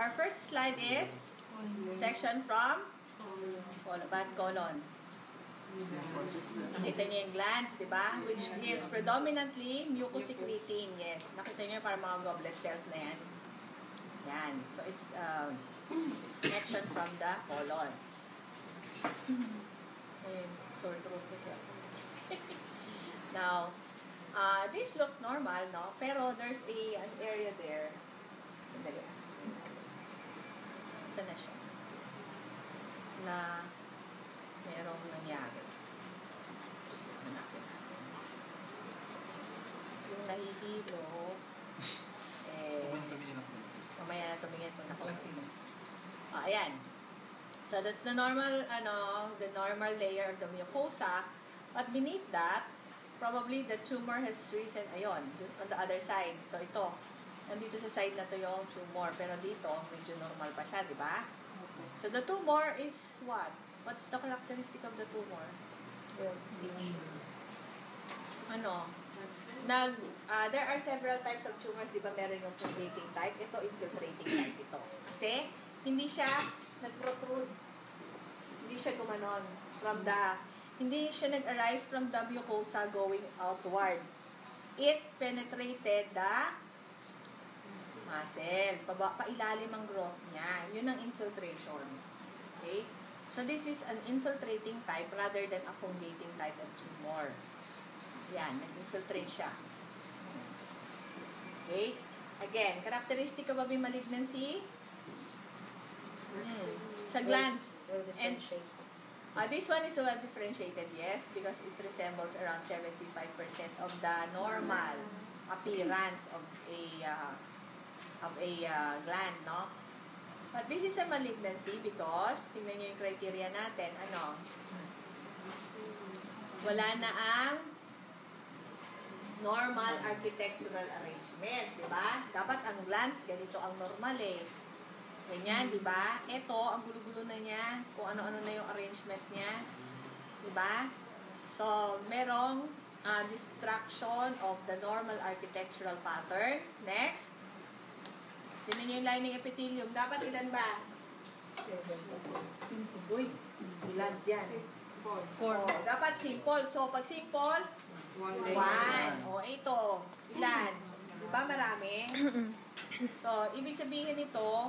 our first slide is section from colon. Nakita niyo yung glands, di ba? Which is predominantly mucosecreting. Yes. Nakita niyo para mga goblet cells na yan. Yan. So, it's section from the colon. Sore throat ko siya. Now, this looks normal, no? Pero there's an area there. Saan na siya? Na merong nangyari. Hanapin natin. Yung nahihilo, mamaya na tumingin po na ayan. So that's the normal, the normal layer of the mucosa. But beneath that, probably the tumor has risen, ayun, on the other side. So ito, nandito sa side na to yung tumor. Pero dito, medyo normal pa siya, di ba? So the tumor is what? What's the characteristic of the tumor? There are several types of tumors, di ba? Meron yung fungating type. Ito, infiltrating type ito. Kasi, hindi siya nag-protrude. Hindi siya gumanon hindi siya nag-arise from the mucosa going outwards. It penetrated the muscle. Pailalim ang growth niya. Yun ang infiltration. Okay? So, this is an infiltrating type rather than a fungating type of tumor. Yan, nag-infiltrate siya. Okay? Again, characteristic of a malignancy? Sa glands. And this one is well differentiated, yes, because it resembles around 75% of the normal appearance of a gland, no? But this is a malignancy because, tingnan nyo yung criteria natin, wala na ang normal architectural arrangement, di ba? Dapat ang glands, ganito ang normal Ganyan, di ba? Ito, ang gulo-gulo na niya, kung ano-ano na yung arrangement niya, di ba? So, merong destruction of the normal architectural pattern. Next. Tignan niyo yung lining epithelium. Dapat ilan ba? 7. Uy, ilan dyan? 4. Dapat simple. So, pag simple, 1. O, ito. Ilan? Diba marami? So, ibig sabihin nito,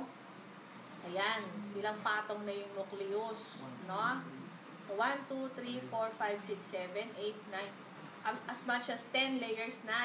ayan, ilang patong na yung nucleus. No? So, 1, 2, 3, 4, 5, 6, 7, 8, 9. As much as 10 layers na